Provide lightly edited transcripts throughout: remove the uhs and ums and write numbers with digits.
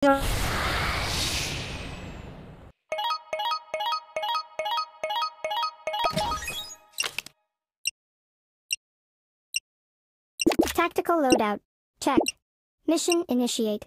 Tactical loadout. Check. Mission initiate.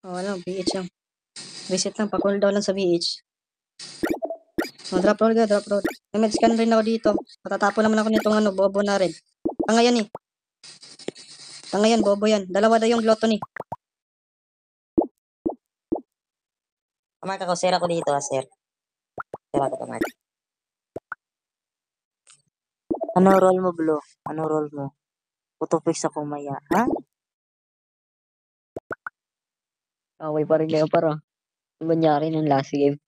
Oh, ano, BH lang. Reset lang, pa-cooldown lang sa BH. Oh, drop roll ka, drop roll. May med-scan rin ako dito. Matatapon naman ako nitong ano, bobo na rin. Tanga yan eh. Tanga yan, bobo yan. Dalawa daw yung gluttony. Pamark ako, sir ako dito, sir. Sir ako, pamark. Ano roll mo, Blue? Ano roll mo? Utopix ako maya, ha? Okay pa rin kayo para. Ano nangyari ng last game?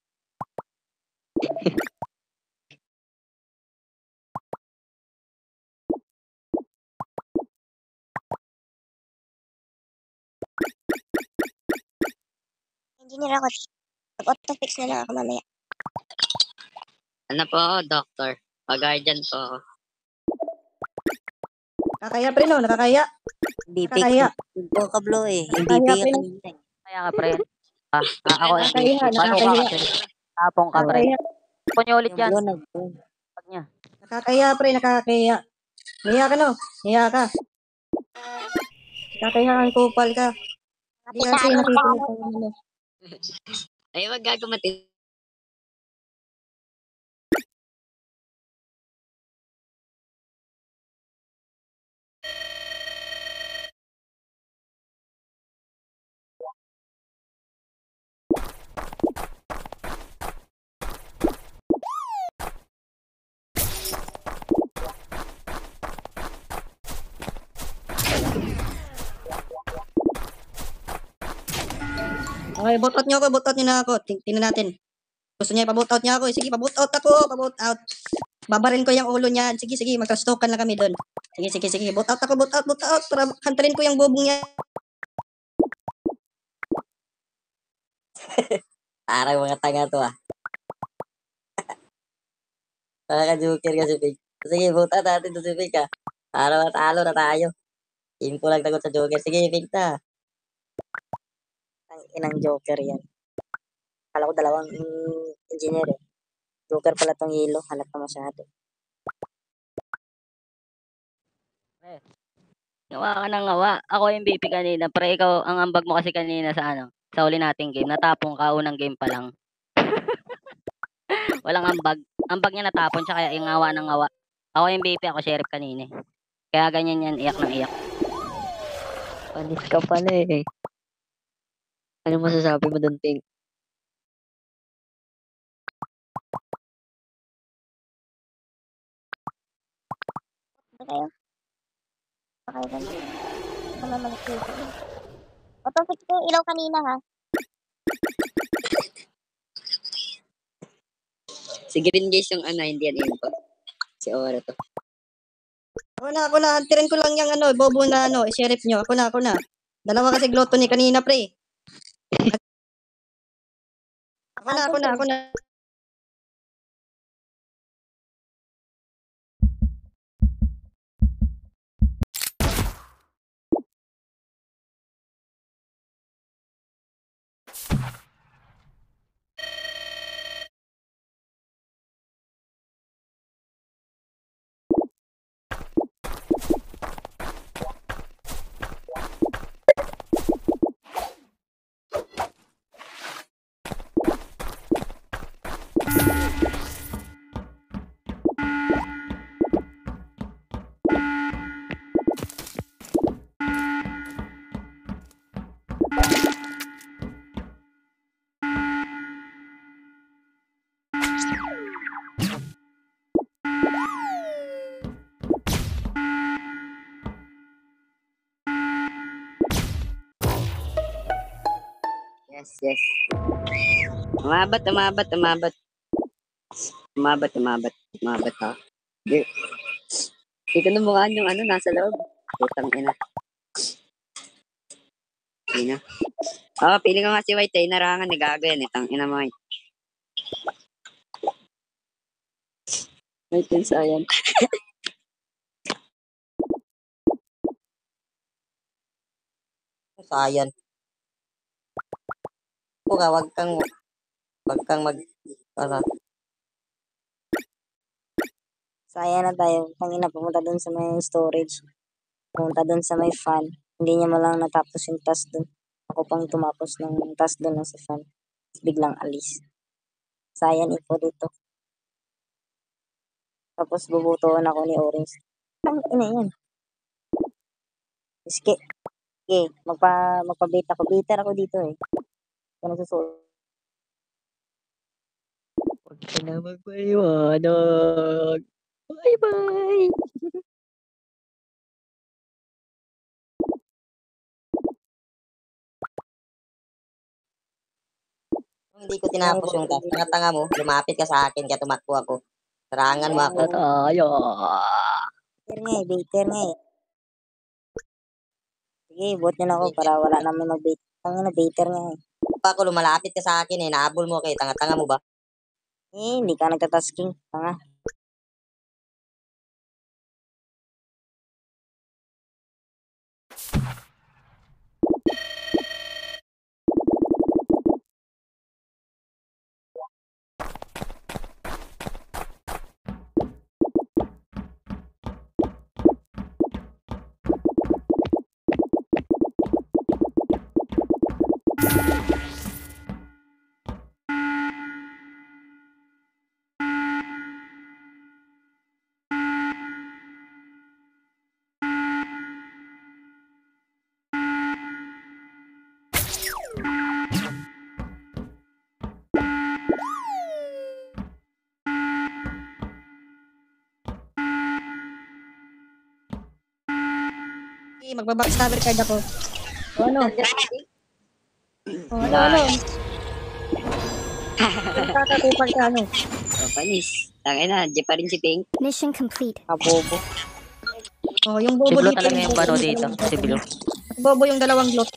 Engineer ako. Mag-auto-fix na lang ako mamaya. Ano po ako, doctor? Guardian po ako. Nakakaya pre no, nakakaya. MVP Nakakaya. ko ka, Blue eh. MVP Nakakaya, ka pre. kanina eh. Kaya ka, pre. Ako Nakakaya, MVP. Paano ka nakakaya. kasi? Tapong ka, pre. Nakakaya. Tapon niyo ulit Yung yan. Blue nag-boom. Pag niya. Nakakaya pre, nakakaya. Hiya ka no, hiya ka. Nakakaya kang kupal ka. Hindi kasi nakikinig ka ano. Ay, wag gagamatin. Okay, boot out niyo ako, boot out niyo na ako. Tingnan natin. Gusto niya ipa-boot out niya ako. Sige, pa-boot out ako, pa-boot out. Babarin ko yung ulo niyan. Sige, sige, magka-stokan na kami doon. Sige, sige, sige. Boot out ako, boot out, boot out. Para hantarin ko yung bobong niya. Parang mga tanga to ah. Nakaka-joker kasi Pig. Sige, buta natin to si Pig ah. Para matalo na tayo. Team ko lang tagot sa joker. Sige, Pig na. Ang inang joker yan. Kala ko dalawang engineer eh. Joker pala tong hilo. Halap na masyado. Ngawa ka ng ngawa. Ako MVP kanina. Pre, ikaw, ang ambag mo kasi kanina sa ano, sa uli nating game. Natapong ka, unang game pa lang. Walang ambag. Ambag niya natapon, tsaka yung ngawa ng ngawa. Ako MVP, ako sheriff kanina. Kaya ganyan yan, iyak ng iyak. Panis ka pala eh. Ano masasabi mo doon, Pink? Hindi kayo. Okay lang. Mamamalik ko. Auto-fix ko yung ilaw kanina ha. Si Green Guys yung ano, hindi yan info. Si Ora to. Ako na. Hantarin ko lang yung ano, bobo na ano, sheriff niyo. Ako na. Dalawa kasi gluttony kanina pre. Ako na. Yes. Umabot ha. Di ko namukhaan yung nasa loob. Putang ina. Ina. Pili ko nga si White inarangan ni gago yan tang ina mo. White yun sayang. Sayan. Puka, wag kang Sayang na tayo. Tangina, pumunta dun sa may storage. Pumunta dun sa may fan. Hindi niya malang natapos yung task dun. Ako pang tumapos ng task dun sa fan. Biglang alis. Sayang info dito. Tapos bubutuan ako ni Orange. Ina yan. Sige. Magpa-bait ako. Baiter ako dito eh. Kaya nagsusuot. Huwag ka na magpaliwanag. Bye-bye! hindi ko tinapos yung task. Tanga-tanga mo, lumapit ka sa akin kaya tumakbo ako. Sarangan mo ako. Na tayo. Baiter nga eh. Sige, buot nyo na ako para wala naman mag-bait. Tangina, baiter nga eh. Pa ako lumalapit ka sa akin naabol mo kay tanga-tanga mo ba? Hindi ka nagtatasking. Tanga. Magbabackstabber card ako. Ano? Kakatupag ka ano? Panis. Tangina, di pa rin si Pink. Mission complete. Kabobo. Yung Si bobo Blue dito. talaga yung bano dito. Si Blue. Bobo yung dalawang glot.